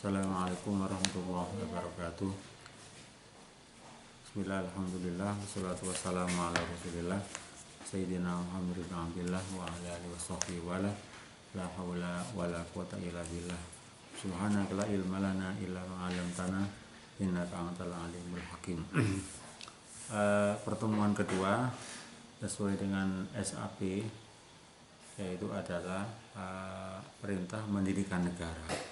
Assalamualaikum warahmatullahi wabarakatuh. Bismillah, alhamdulillah, wassalatu wassalamu ala rasulillah Sayyidina Muhammad bin Abdillah wa ala alihi wa sahbihi wa la hawla wa la quwata illa billah. Subhanaka la ilma lana illa ma 'allamtana innaka antal alimul hakim. Pertemuan kedua sesuai dengan SAP, yaitu adalah perintah mendirikan negara.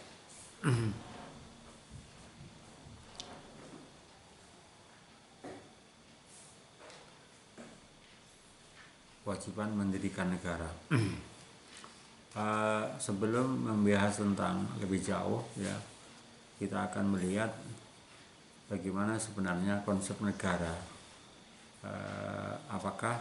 Kewajiban mendirikan negara. Sebelum membahas tentang lebih jauh, ya, kita akan melihat bagaimana sebenarnya konsep negara. Apakah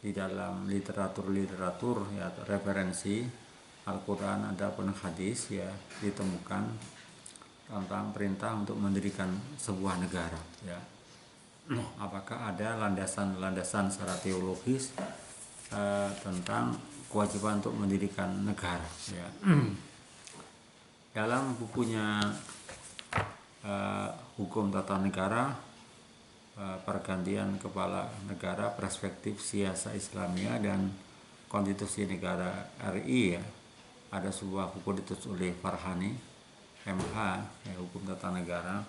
di dalam literatur ya, referensi Al-Quran ataupun hadis, ya, ditemukan tentang perintah untuk mendirikan sebuah negara, ya. Apakah ada landasan secara teologis tentang kewajiban untuk mendirikan negara, ya. Dalam bukunya Hukum Tata Negara, Pergantian Kepala Negara, Perspektif Siasa Islamiyah dan Konstitusi Negara RI, ya, ada sebuah buku ditulis oleh Farhani MH, ya, Hukum Tata Negara.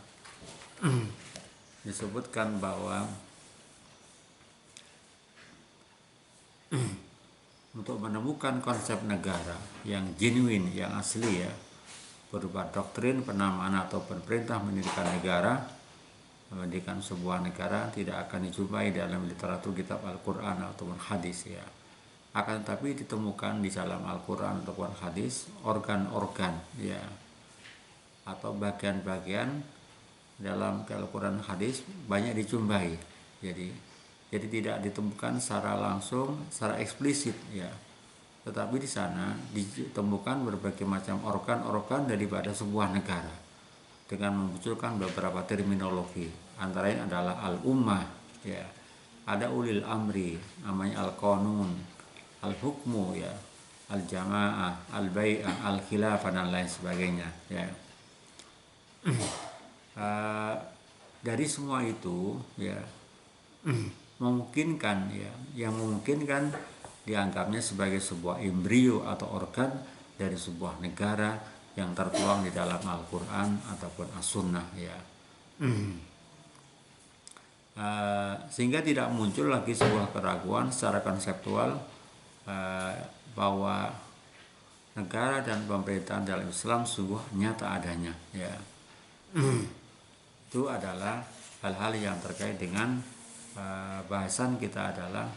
Disebutkan bahwa untuk menemukan konsep negara yang genuine, yang asli, ya, berupa doktrin, penamaan ataupun perintah mendirikan negara, mendirikan sebuah negara, tidak akan dijumpai dalam literatur kitab Al-Quran ataupun hadis, ya. Akan tetapi ditemukan di dalam Al-Quran ataupun hadis organ-organ, ya, atau bagian-bagian dalam Al-Quran hadis banyak dijumpai. Jadi tidak ditemukan secara langsung, secara eksplisit, ya. Tetapi di sana ditemukan berbagai macam organ-organ daripada sebuah negara dengan memunculkan beberapa terminologi. Antara lain adalah al-ummah, ya. Ada ulil amri, namanya al-qanun, al-hukmu, ya, al-jamaah, al-bai'ah, al-khilafah dan lain sebagainya, ya. Dari semua itu, ya, memungkinkan, ya, yang memungkinkan dianggapnya sebagai sebuah embrio atau organ dari sebuah negara yang tertuang di dalam Al-Quran ataupun As-Sunnah, ya. Sehingga tidak muncul lagi sebuah keraguan secara konseptual bahwa negara dan pemerintahan dalam Islam sungguh nyata adanya, ya. Itu adalah hal-hal yang terkait dengan bahasan kita adalah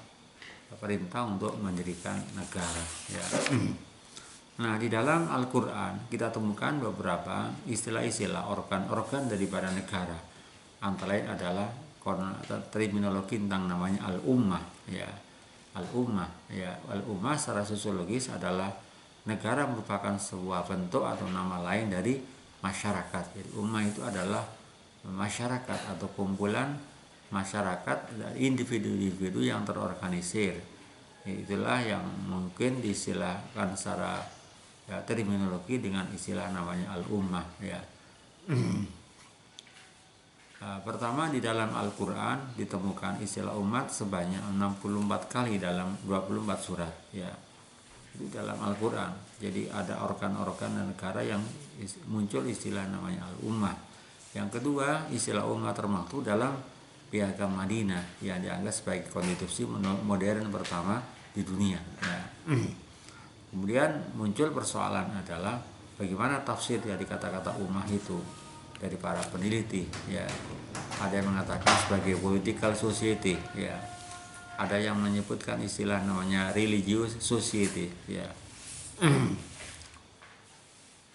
perintah untuk mendirikan negara, ya. Nah, di dalam Al-Quran kita temukan beberapa istilah-istilah organ-organ daripada negara. Antara lain adalah terminologi tentang namanya al-ummah, ya. Al-ummah, ya. Al-ummah secara sosiologis adalah negara merupakan sebuah bentuk atau nama lain dari masyarakat. Jadi ummah itu adalah masyarakat atau kumpulan masyarakat dan individu-individu yang terorganisir. Itulah yang mungkin diistilahkan secara, ya, terminologi dengan istilah namanya al-ummah, ya. Pertama, di dalam Al-Quran ditemukan istilah umat sebanyak 64 kali dalam 24 surat, ya. Itu dalam Al-Quran. Jadi ada organ-organ dan negara yang muncul istilah namanya al-ummah. Yang kedua, istilah ummah termaktub dalam Piagam Madinah yang dianggap sebagai konstitusi modern pertama di dunia, ya. Kemudian muncul persoalan adalah bagaimana tafsir dari kata-kata ummah itu dari para peneliti, ya. Ada yang mengatakan sebagai political society, ya. Ada yang menyebutkan istilah namanya religious society, ya.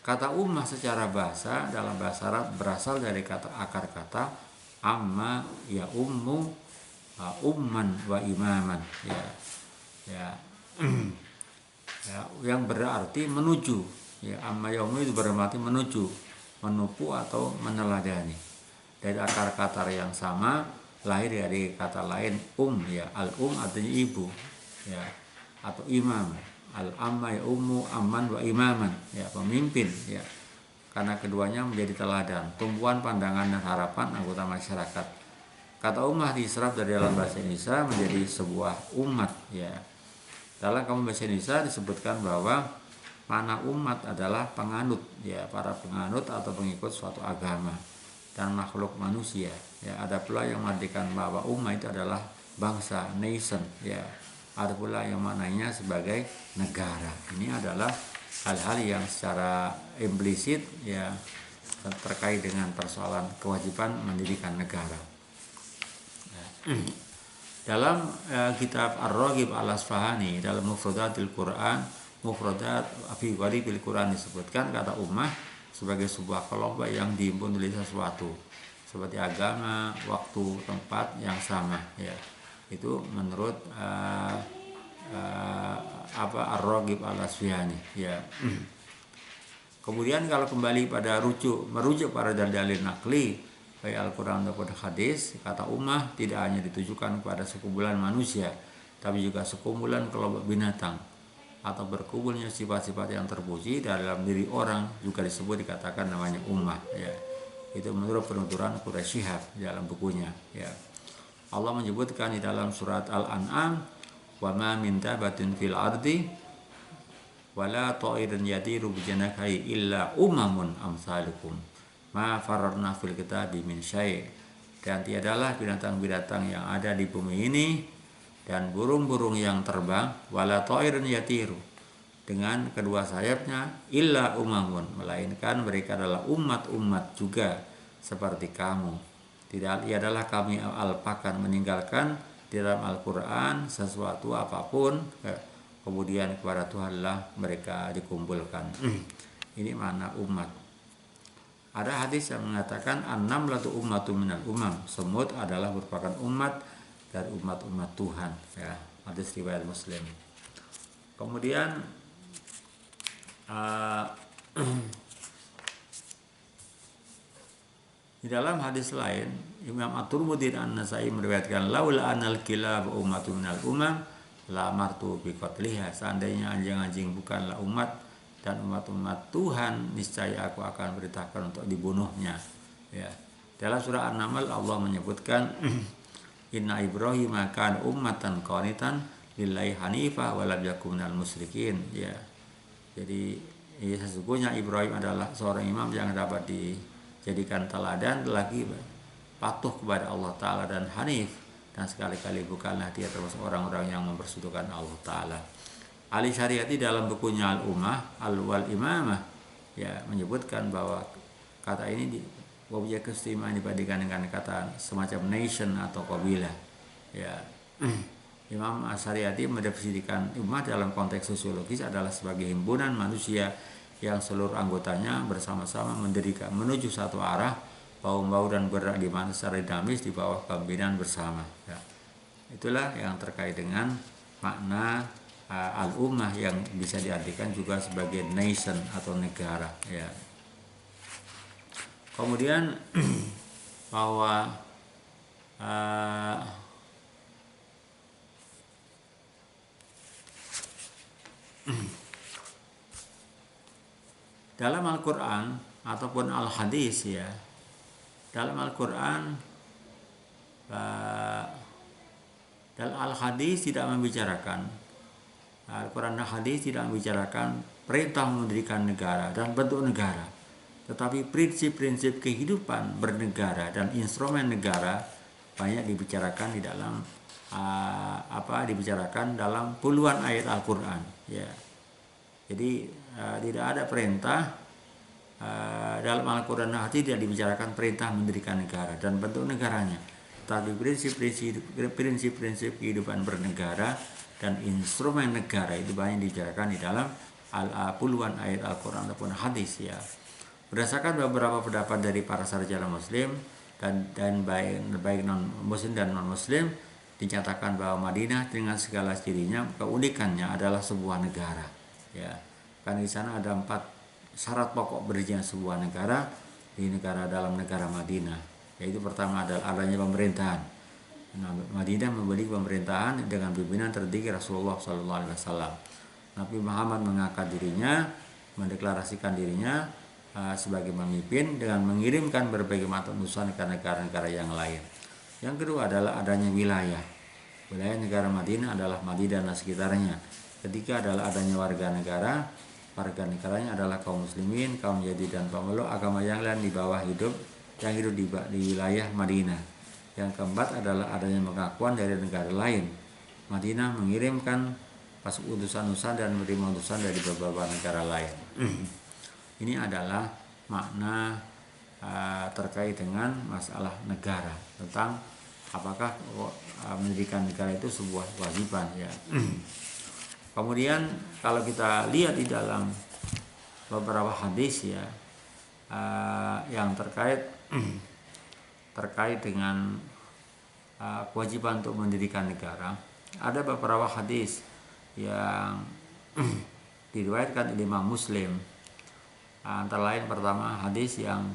Kata ummah secara bahasa dalam bahasa Arab berasal dari kata akar kata amma ya ummu umman wa imaman, ya, ya. Ya, yang berarti menuju, ya. Amma ya ummu itu berarti menuju, menupu atau meneladani. Dari akar kata yang sama lahir dari kata lain ya, al-um artinya ibu, ya, atau imam. Al-amma ya ummu amman wa imaman, ya, pemimpin, ya. karena keduanya menjadi teladan, tumpuan pandangan dan harapan anggota masyarakat. Kata ummah diserap dari dalam bahasa Indonesia menjadi sebuah umat, ya. Dalam kamus bahasa Indonesia disebutkan bahwa makna umat adalah penganut, ya, para penganut atau pengikut suatu agama dan makhluk manusia, ya. Ada pula yang mengartikan bahwa umat itu adalah bangsa, nation, ya. Ada pula yang maknanya sebagai negara. Ini adalah hal-hal yang secara implisit, ya, terkait dengan persoalan kewajiban mendirikan negara. Dalam kitab Ar-Raghib Al-Asfahani dalam Mufradatil Quran, Mufradat fi Gharibil Quran disebutkan kata ummah sebagai sebuah kelompok yang dihimpun oleh sesuatu seperti agama, waktu, tempat yang sama, ya. Itu menurut Ar-Raghib Al-Asfahani, ya. Kemudian kalau kembali pada merujuk pada dalil nakli baik Al-Quran ataupun hadis, kata ummah tidak hanya ditujukan kepada sekumpulan manusia, tapi juga sekumpulan kelompok binatang atau berkumpulnya sifat-sifat yang terpuji dalam diri orang juga dikatakan namanya ummah, ya. Itu menurut penuturan Quraisy Shihab dalam bukunya, ya. Allah menyebutkan di dalam surat Al-An'am, wa ma min dabatin fil ardi wala ta'irin yatiru bijanahi illa umamun amsalukum ma fararna fil kitabi min syai'. Dan tiadalah binatang-binatang yang ada di bumi ini dan burung-burung yang terbang wala ta'irin yatiru dengan kedua sayapnya illa umamun, melainkan mereka adalah umat-umat juga seperti kamu. Tidak adalah kami alpakan meninggalkan di dalam Al-Quran sesuatu apapun, kemudian kepada Tuhanlah mereka dikumpulkan. Ini makna umat. Ada hadis yang mengatakan an-namlatu ummatu minal umam, semut adalah merupakan umat dari umat-umat Tuhan, ya. Hadis riwayat Muslim. Kemudian di dalam hadis lain Imam At-Tirmidzi dan An-Nasa'i meriwayatkan laula anal kilab ummatu minal umam la amartu bi qatliha, seandainya anjing-anjing bukanlah umat dan umat-umat Tuhan, niscaya aku akan perintahkan untuk dibunuhnya, ya. Dalam surah An-Naml Allah menyebutkan inna Ibrahim kana ummatan qanitan lillahi hanifa wa lam yakun minal musyrikin, ya. Jadi sesungguhnya Ibrahim adalah seorang imam yang dapat dijadikan teladan, lagi patuh kepada Allah Ta'ala dan hanif, dan sekali-kali bukanlah dia termasuk orang-orang yang mempersekutukan Allah Ta'ala. Ali Syariati dalam bukunya Al-Ummah Al-Wal Imamah, ya, menyebutkan bahwa kata ini mempunyai keistimewaan dibandingkan dengan kata semacam nation atau kabilah, ya. Imam Asyariati mendefinisikan ummah dalam konteks sosiologis adalah sebagai himpunan manusia yang seluruh anggotanya bersama-sama mendirikan menuju satu arah, bahu-bahu dan bergerak di mana secara dinamis di bawah kepemimpinan bersama, ya. Itulah yang terkait dengan makna al-ummah yang bisa diartikan juga sebagai nation atau negara, ya. Kemudian bahwa dalam Al-Quran ataupun Al-Hadis, ya, dalam Al-Quran dalam Al-Hadis tidak membicarakan, Al-Quran dan Hadis tidak membicarakan perintah mendirikan negara dan bentuk negara, tetapi prinsip-prinsip kehidupan bernegara dan instrumen negara banyak dibicarakan di dalam dibicarakan dalam puluhan ayat Al-Quran, ya. Jadi tidak ada perintah dalam Al-Quran dan Hadis tidak dibicarakan perintah mendirikan negara dan bentuk negaranya, tapi prinsip-prinsip kehidupan bernegara dan instrumen negara itu banyak dibicarakan di dalam puluhan ayat Al-Quran ataupun hadis, ya. Berdasarkan beberapa pendapat dari para sarjana Muslim dan baik non Muslim dan non Muslim, dinyatakan bahwa Madinah dengan segala cirinya, keunikannya adalah sebuah negara, ya. Karena di sana ada 4 syarat pokok berdirinya sebuah negara di dalam negara Madinah, yaitu pertama adalah adanya pemerintahan. Madinah memiliki pemerintahan dengan pimpinan tertinggi Rasulullah SAW. Nabi Muhammad mengangkat dirinya, mendeklarasikan dirinya sebagai pemimpin dengan mengirimkan berbagai macam utusan ke negara-negara yang lain. Yang kedua adalah adanya wilayah. Wilayah negara Madinah adalah Madinah dan sekitarnya. Ketiga adalah adanya warga negaranya adalah kaum muslimin, kaum Yazid dan pemeluk agama yang lain di bawah yang hidup di wilayah Madinah. Yang keempat adalah adanya pengakuan dari negara lain. Madinah mengirimkan utusan-utusan dan menerima utusan dari beberapa negara lain. Ini adalah makna terkait dengan masalah negara, tentang apakah mendirikan negara itu sebuah kewajiban ya. Kemudian kalau kita lihat di dalam beberapa hadis ya yang terkait dengan kewajiban untuk mendirikan negara, ada beberapa hadis yang diriwayatkan oleh Imam Muslim. Antara lain pertama hadis yang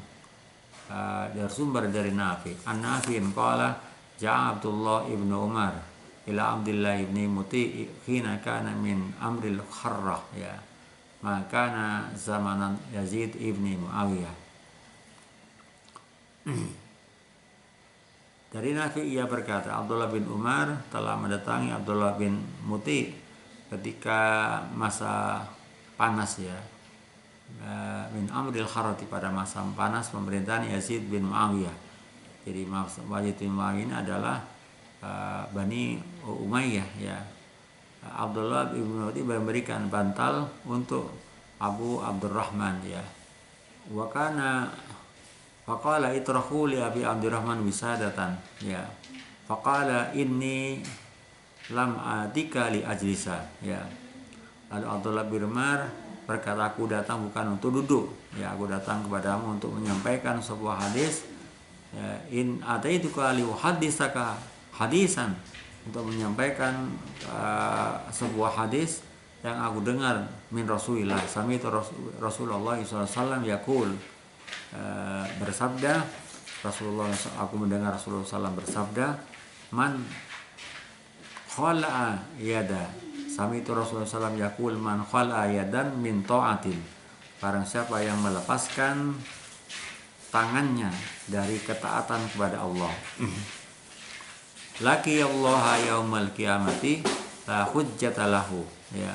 bersumber dari Nafi. An-Nafi'in qala ja'a Abdullah ibnu Umar ila Abdullah ibni Muti hina kana min amril kharrah ya. Maka zamanan Yazid ibni Muawiyah. Dari Nafi ia berkata, Abdullah bin Umar telah mendatangi Abdullah bin Muti ketika masa panas ya, min amril kharati, pada masa panas pemerintahan Yazid bin Muawiyah. Jadi Yazid bin Muawiyah ini adalah Bani Umayyah ya. Abdullah bin Muti memberikan bantal untuk Abu Abdurrahman ya. Wa kana faqala itrahu li Abi Abdurrahman wisadatan ya. Faqala inni lam adika li ajlisa ya. Lalu Abdullah bin Umar berkata, aku datang bukan untuk duduk ya, aku datang kepadamu untuk menyampaikan sebuah hadis ya. In ataituka li uhadditsaka hadisan, untuk menyampaikan sebuah hadis yang aku dengar min Rasulillah, sami'tu Rasulullah SAW yaqul, bersabda Rasulullah, aku mendengar Rasulullah SAW bersabda, man khala'a yada, sami'tu Rasulullah SAW yaqul, man khala'a yadan min ta'atin, barang siapa yang melepaskan tangannya dari ketaatan kepada Allah, laki Allah yaumal kiamati la hujjata lahu ya,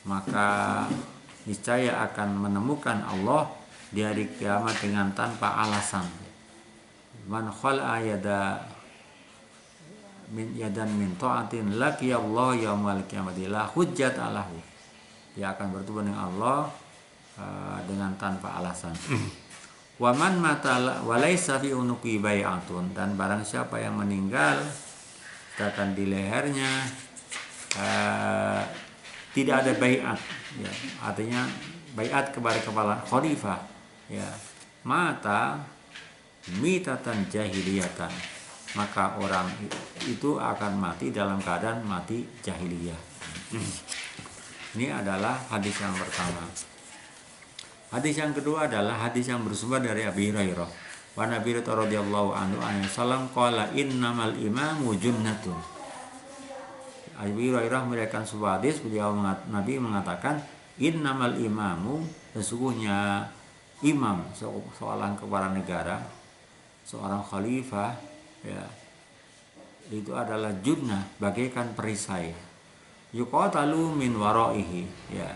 maka niscaya akan menemukan Allah di hari kiamat dengan tanpa alasan. Man khala'a yada min yadan min ta'atin laki Allah yaumal kiamati la hujjata lahu, dia akan bertemu dengan Allah dengan tanpa alasan. Wa man mata wa laisa fi unuqi bai'atun, dan barang siapa yang meninggal sedangkan di lehernya tidak ada bai'at ya, artinya bai'at kepada kepala khalifah ya, mata mitatan jahiliyatan, maka orang itu akan mati dalam keadaan mati jahiliyah. Ini adalah hadis yang pertama. Hadis yang kedua adalah hadis yang bersumber dari Abi Hurairah. Wa Nabi radhiyallahu anhu sallam qala innamal imamu junnatun. Abi Hurairah meriwayatkan sebuah hadis, Nabi mengatakan innamal imamu, sesungguhnya imam, seorang kepala negara, seorang khalifah ya, itu adalah junnah, bagaikan perisai, yuqatalu min waraihi ya,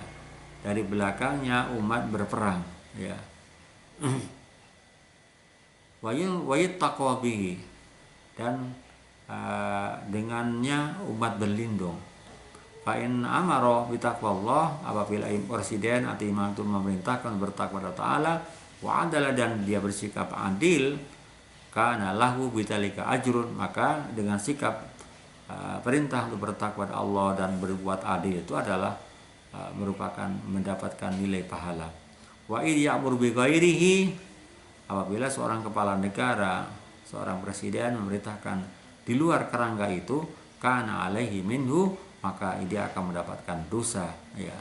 dari belakangnya umat berperang ya. Wa yattaqwa bihi, dan dengannya umat berlindung. Fa in amara bi taqwallah, apabila presiden atau imam itu memerintahkan bertakwa kepada Ta'ala, wa adala, dan dia bersikap adil, kana lahu bitalika ajrun, maka dengan sikap perintah untuk bertakwa kepada Allah dan berbuat adil itu adalah merupakan mendapatkan nilai pahala. Wa idh ya'muru bi ghairihi, apabila seorang kepala negara, seorang presiden memerintahkan di luar kerangka itu, kana alaihi minhu, maka dia akan mendapatkan dosa ya,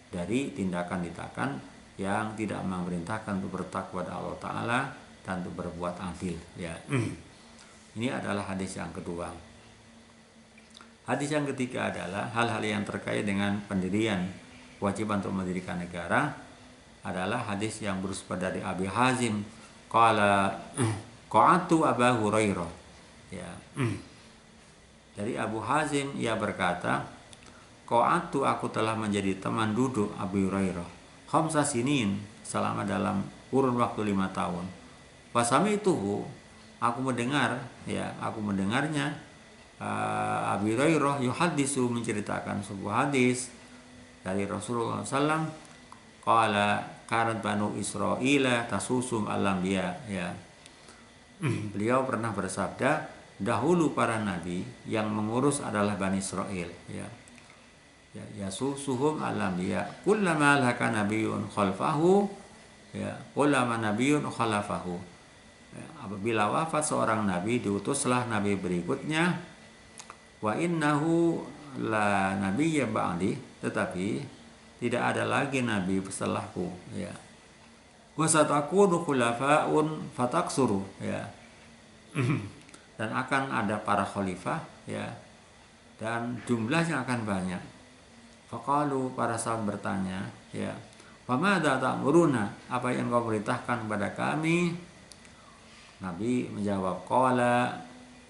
dari tindakan yang tidak memerintahkan untuk bertakwa kepada Allah Ta'ala dan untuk berbuat adil ya. Ini adalah hadis yang kedua. Hadis yang ketiga adalah hal-hal yang terkait dengan pendirian, kewajiban untuk mendirikan negara. adalah hadis yang bersumber dari Abi Hazim qala qa'atu Abu Hurairah, ya. Dari Abu Hazim ia berkata, qa'atu aku telah menjadi teman duduk Abu Hurairah khamsa sinin selama dalam kurun waktu 5 tahun. Wasami itu aku mendengar, ya, aku mendengarnya Abu Hurairah yuhaddisu menceritakan sebuah hadis dari Rasulullah SAW. Qala kanat banu Israila tasusum al-anbiya, ya. Beliau pernah bersabda, dahulu para nabi yang mengurus adalah Bani Israel, ya. Ya, yasusuhum al-anbiya kullama laka nabiyyun khalfahu, ya, kullama nabiyyun khalafahu. Ya, apabila wafat seorang nabi diutuslah nabi berikutnya. Wa innahu la nabiyya ba'di, tetapi tidak ada lagi nabi setelahku, ya. Wa satakunu khulafa'un fataksuru, ya. Dan akan ada para khalifah, ya, dan jumlahnya akan banyak. Faqalu, para sahabat bertanya, ya, wa madza ta'muruna, apa yang kau perintahkan kepada kami? Nabi menjawab, qala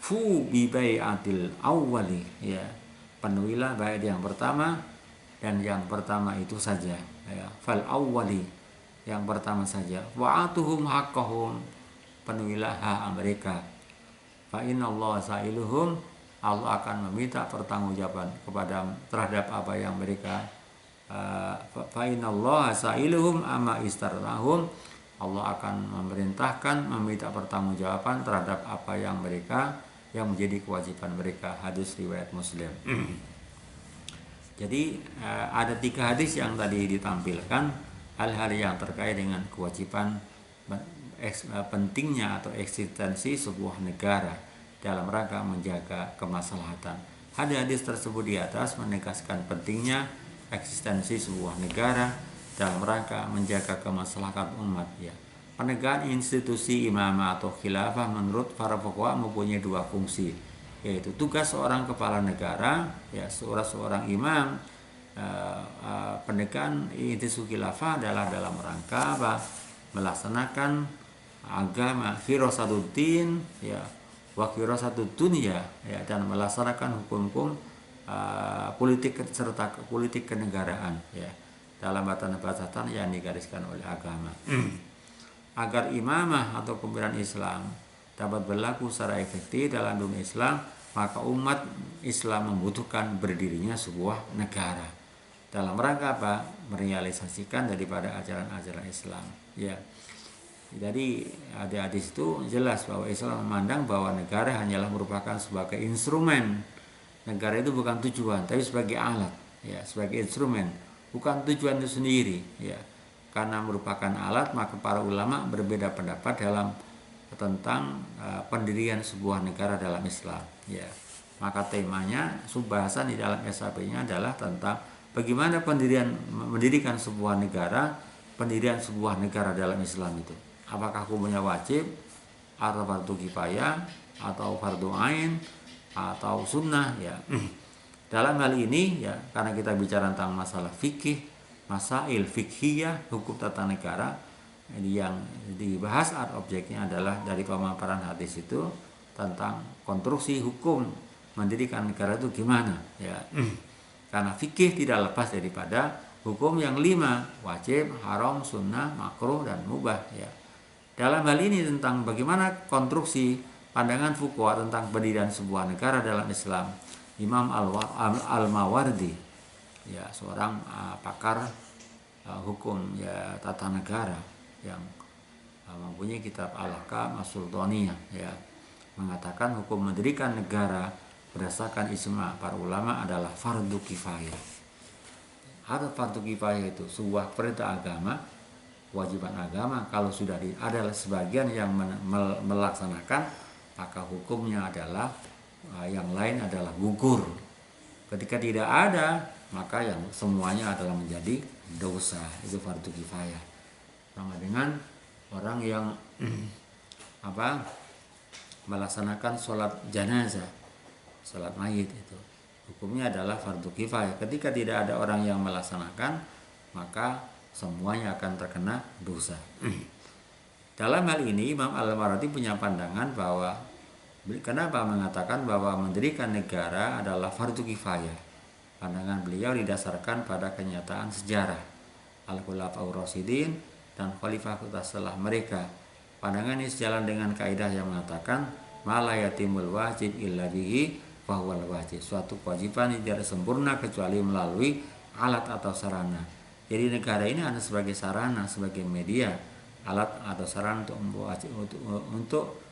fu bi bai'atil awwali, ya, penuhilah baiat yang pertama, dan yang pertama itu saja, ya, fal awwali, yang pertama saja, wa atuhum haqqahum, penuhilah hak mereka, fa innallaha sa'iluhum, Allah akan meminta pertanggungjawaban kepada terhadap apa yang mereka fa innallaha sa'iluhum amma istarnahum, Allah akan memerintahkan meminta pertanggungjawaban terhadap apa yang mereka yang menjadi kewajiban mereka. Hadis riwayat Muslim. Jadi ada 3 hadis yang tadi ditampilkan, hal-hal yang terkait dengan kewajiban pentingnya atau eksistensi sebuah negara dalam rangka menjaga kemaslahatan. Hadis tersebut di atas menegaskan pentingnya eksistensi sebuah negara dalam rangka menjaga kemaslahatan umat, ya. Penegakan institusi imamah atau khilafah menurut para fuqaha mempunyai 2 fungsi, yaitu tugas seorang kepala negara, ya, seorang imam. Penegakan institusi khilafah adalah dalam rangka apa? Melaksanakan agama firasatuddin, ya, wa firasatudd dunya, ya, dan melaksanakan hukum-hukum politik serta politik kenegaraan, ya, dalam batasan-batasan yang digariskan oleh agama. Agar imamah atau kepemimpinan Islam dapat berlaku secara efektif dalam dunia Islam, maka umat Islam membutuhkan berdirinya sebuah negara. Dalam rangka apa? Merealisasikan daripada ajaran-ajaran Islam, ya. Jadi hadis itu jelas bahwa Islam memandang bahwa negara hanyalah merupakan sebagai instrumen. Negara itu bukan tujuan, tapi sebagai alat, ya, sebagai instrumen, bukan tujuan itu sendiri, ya. Karena merupakan alat, maka para ulama berbeda pendapat tentang pendirian sebuah negara dalam Islam, ya. Maka temanya, subbahasan di dalam SAP-nya adalah tentang bagaimana mendirikan sebuah negara, pendirian sebuah negara dalam Islam itu. Apakah hukumnya wajib atau fardu kifayah atau fardu ain atau sunnah, ya. Dalam hal ini, ya, karena kita bicara tentang masalah fikih, masail fikhiyah, hukum tata negara, yang dibahas objeknya adalah dari pemaparan hadis itu tentang konstruksi hukum mendirikan negara itu gimana, ya. Karena fikih tidak lepas daripada hukum yang 5, wajib, haram, sunnah, makruh, dan mubah, ya. Dalam hal ini tentang bagaimana konstruksi pandangan fuqaha tentang pendirian sebuah negara dalam Islam, Imam Al-Mawardi, ya, seorang pakar hukum, ya, tata negara yang mempunyai kitab Al-Ahkam As-Sultaniyah, ya, mengatakan hukum mendirikan negara berdasarkan ijma' para ulama adalah fardu kifayah. Ada fardu kifayah itu sebuah perintah agama, kewajiban agama. Kalau sudah ada sebagian yang melaksanakan, maka hukumnya adalah yang lain adalah gugur. Ketika tidak ada, maka yang semuanya adalah menjadi dosa. Itu fardu kifayah. Sama dengan orang yang melaksanakan sholat jenazah, sholat mayit, itu hukumnya adalah fardu kifayah. Ketika tidak ada orang yang melaksanakan, maka semuanya akan terkena dosa. Dalam hal ini Imam Al-Mawardi punya pandangan bahwa kenapa mengatakan bahwa mendirikan negara adalah fardu kifayah. Pandangan beliau didasarkan pada kenyataan sejarah Al-Khulafaur Rasyidin dan khalifah setelah mereka. Pandangan ini sejalan dengan kaidah yang mengatakan mala yatimul wajib illa bihi fahuwal wajib. Suatu kewajiban tidak sempurna kecuali melalui alat atau sarana. Jadi negara ini hanya sebagai sarana, sebagai media, alat atau sarana untuk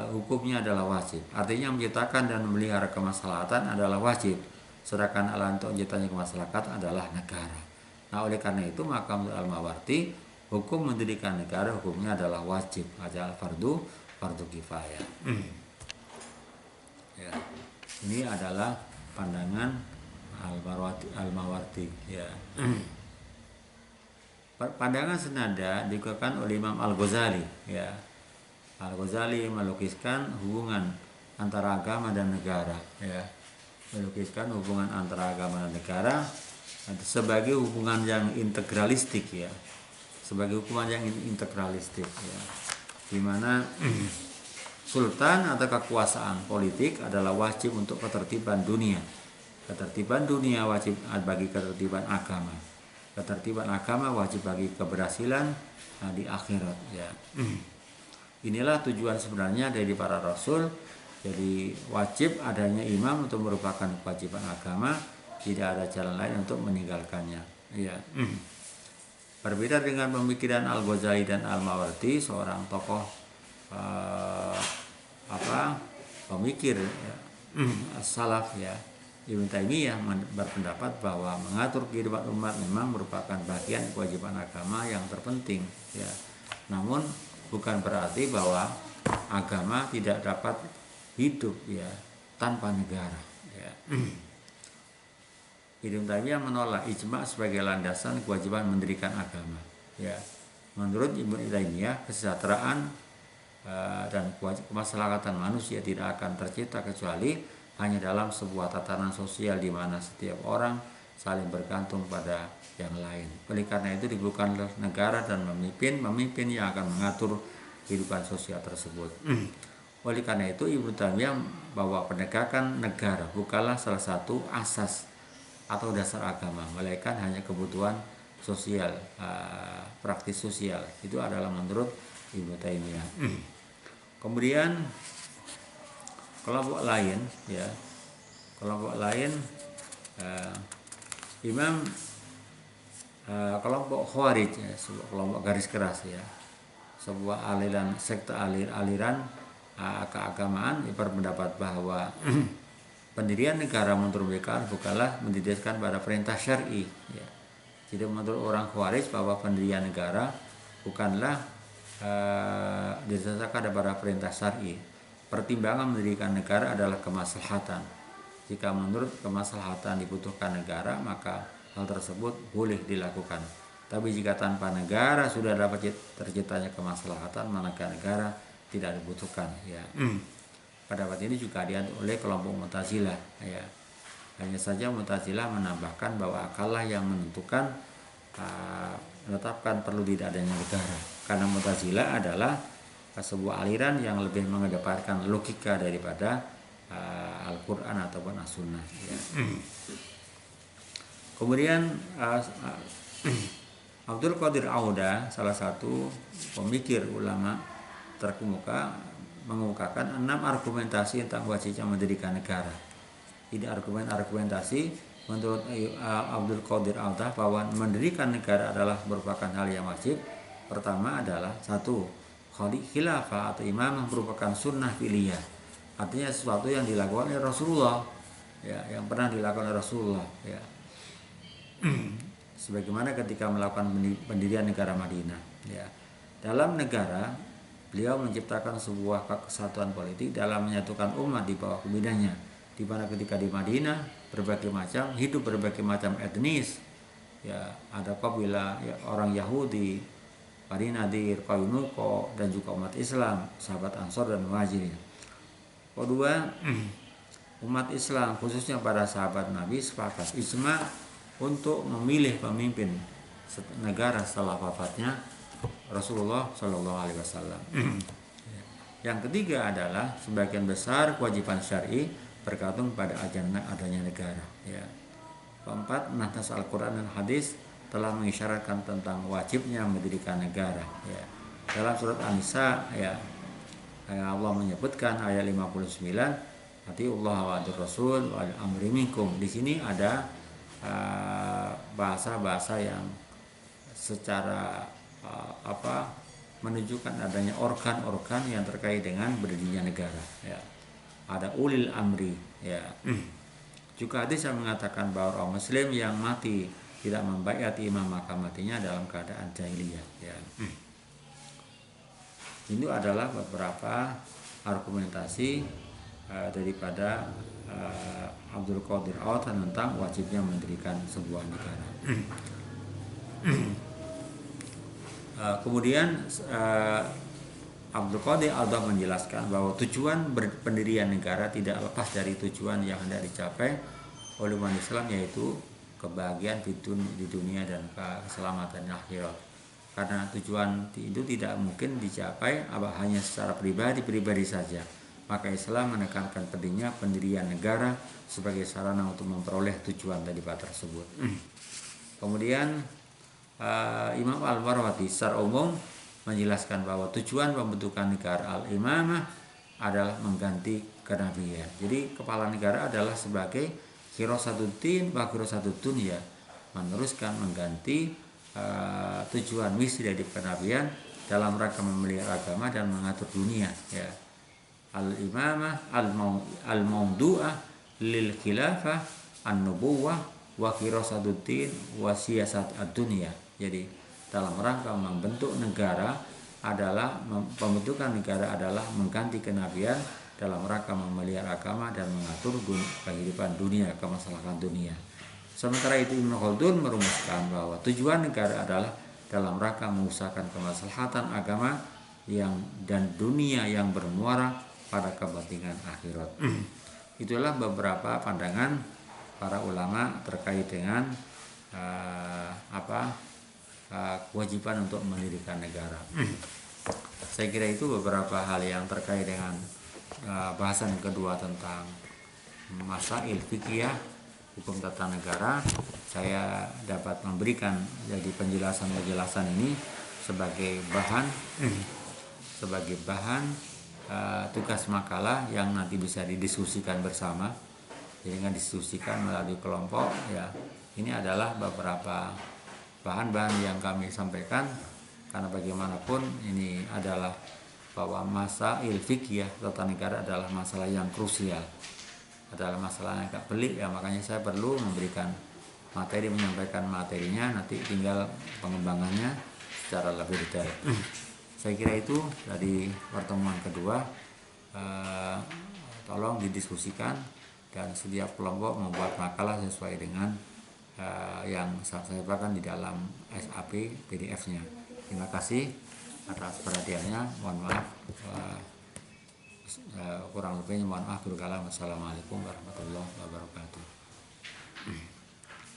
hukumnya adalah wajib. Artinya menciptakan dan memelihara kemaslahatan adalah wajib. Sedangkan alat untuk menciptakan kemaslahatan adalah negara. Nah, oleh karena itu maka menurut Al-Mawardi hukum mendirikan negara hukumnya adalah wajib, adalah fardu kifayah. Ya. Ini adalah pandangan Al-Mawardi. Ya. Pandangan senada dikeluarkan oleh Imam Al-Ghazali. Ya. Al-Ghazali melukiskan hubungan antara agama dan negara. Ya. Melukiskan hubungan antara agama dan negara sebagai hubungan yang integralistik, ya, sebagai hubungan yang integralistik, ya, di mana sultan atau kekuasaan politik adalah wajib untuk ketertiban dunia. Ketertiban dunia wajib bagi ketertiban agama. Ketertiban agama wajib bagi keberhasilan di akhirat. Ya. Inilah tujuan sebenarnya dari para rasul. Jadi wajib adanya imam untuk merupakan kewajiban agama. Tidak ada jalan lain untuk meninggalkannya. Ya. Berbeda dengan pemikiran Al-Ghazali dan Al-Mawardi, seorang tokoh pemikir, ya, salaf, ya, Ibnu Taimiyah berpendapat bahwa mengatur kehidupan umat memang merupakan bagian kewajiban agama yang terpenting. Ya. Namun bukan berarti bahwa agama tidak dapat hidup, ya, tanpa negara. Ya. Ibnu Taimiyah menolak ijma sebagai landasan kewajiban mendirikan agama. Ya, menurut Ibnu Taimiyah kesejahteraan dan kemaslahatan manusia tidak akan tercipta kecuali hanya dalam sebuah tatanan sosial di mana setiap orang saling bergantung pada yang lain. Oleh karena itu dibutuhkan negara dan pemimpin yang akan mengatur kehidupan sosial tersebut. Oleh karena itu Ibnu Taimiyah bahwa penegakan negara bukanlah salah satu asas atau dasar agama, melainkan hanya kebutuhan sosial, praktis sosial. Itu adalah menurut Ibnu Taimiyah. Kemudian kelompok lain, ya, Imam kelompok Khawarij, ya, sebuah kelompok garis keras, ya, sebuah aliran sekte aliran keagamaan berpendapat bahwa pendirian negara menurut mereka bukanlah mendirikan pada perintah syar'i. Ya. Jadi menurut orang Khawarij bahwa pendirian negara bukanlah didasarkan pada perintah syar'i. Pertimbangan mendirikan negara adalah kemaslahatan. Jika menurut kemaslahatan dibutuhkan negara, maka hal tersebut boleh dilakukan. Tapi jika tanpa negara sudah dapat terciptanya kemaslahatan, maka negara tidak dibutuhkan. Ya. Pendapat ini juga dianut oleh kelompok Mu'tazilah. Ya. Hanya saja Mu'tazilah menambahkan bahwa akallah yang menentukan menetapkan perlu tidak adanya negara. Karena Mu'tazilah adalah sebuah aliran yang lebih mengedepankan logika daripada Al-Quran ataupun As-Sunnah. Ya. Kemudian Abdul Qadir Auda, salah satu pemikir ulama terkemuka, mengemukakan 6 argumentasi tentang wajibnya mendirikan negara. Ini argumentasi menurut Abdul Qadir Auda bahwa mendirikan negara adalah merupakan hal yang wajib. Pertama adalah 1. Khilafah atau imamah merupakan sunnah filiyah. Artinya sesuatu yang dilakukan oleh Rasulullah, ya, yang pernah dilakukan oleh Rasulullah, ya. Sebagaimana ketika melakukan pendirian negara Madinah, ya. Dalam negara beliau menciptakan sebuah kesatuan politik dalam menyatukan umat di bawah pemimpinannya. Di mana ketika di Madinah hidup berbagai macam etnis. Ya, ada kabilah, ya, orang Yahudi, Bani Nadir, Qainuqa, dan juga umat Islam, sahabat Ansor dan Muhajirin. Kedua, umat Islam khususnya para sahabat Nabi sepakat ijma untuk memilih pemimpin negara setelah wafatnya Rasulullah Shallallahu Alaihi Wasallam. Yang ketiga adalah sebagian besar kewajiban syar'i bergantung pada adanya negara. Ya. Keempat, nas Al-Quran dan hadis telah mengisyaratkan tentang wajibnya mendirikan negara. Ya. Dalam surat An-Nisa, ya, Allah menyebutkan ayat 59, atiullah wa atir rasul wal amri minkum. Di sini ada bahasa-bahasa yang secara menunjukkan adanya organ-organ yang terkait dengan berdirinya negara. Ya. Ada ulil amri. Ya. Juga hadis yang mengatakan bahwa orang Muslim yang mati tidak membaiat imam maka matinya dalam keadaan jahiliyah. Ya. Ini adalah beberapa argumentasi daripada Abdul Qadir Autan tentang wajibnya mendirikan sebuah negara. Kemudian Abdul Qadir Autan menjelaskan bahwa tujuan pendirian negara tidak lepas dari tujuan yang hendak dicapai oleh umat Islam, yaitu kebahagiaan di dunia dan keselamatan akhirat. Karena tujuan itu tidak mungkin dicapai hanya secara pribadi saja. Maka Islam menekankan pentingnya pendirian negara sebagai sarana untuk memperoleh tujuan daripada tersebut. Kemudian Imam Al-Marwazi secara umum menjelaskan bahwa tujuan pembentukan negara al-imamah adalah mengganti kenabian. Jadi kepala negara adalah sebagai khirasatuddin wa khirasatuddin, ya, meneruskan mengganti tujuan misi dari kenabian dalam rangka memelihara agama dan mengatur dunia. Ya. Al-imamah al-mawdu'ah lil khilafah an-nubuwah wa khirasatuddin wa siyasat ad-dunya. Jadi dalam rangka membentuk negara adalah pembentukan negara adalah mengganti kenabian dalam rangka memelihara agama dan mengatur kehidupan dunia, kemaslahatan dunia. Sementara itu Ibnu Khaldun merumuskan bahwa tujuan negara adalah dalam rangka mengusahakan kemaslahatan agama dan dunia yang bermuara pada kepentingan akhirat. Itulah beberapa pandangan para ulama terkait dengan kewajiban untuk mendirikan negara. Saya kira itu beberapa hal yang terkait dengan bahasan yang kedua tentang masail fikih hukum tata negara. Saya dapat memberikan jadi penjelasan ini sebagai bahan tugas makalah yang nanti bisa didiskusikan bersama. Jadi dengan diskusikan melalui kelompok, ya. Ini adalah beberapa bahan-bahan yang kami sampaikan karena bagaimanapun ini adalah bahwa masail fikih tata negara adalah masalah yang krusial, adalah masalah yang agak pelik, ya, makanya saya perlu memberikan materi, menyampaikan materinya, nanti tinggal pengembangannya secara lebih detail. Saya kira itu dari pertemuan kedua, tolong didiskusikan dan setiap kelompok membuat makalah sesuai dengan yang saya sampaikan di dalam SAP PDF-nya. Terima kasih atas perhatiannya. Mohon maaf kurang lebihnya, mohon maaf. Wassalamualaikum warahmatullahi wabarakatuh.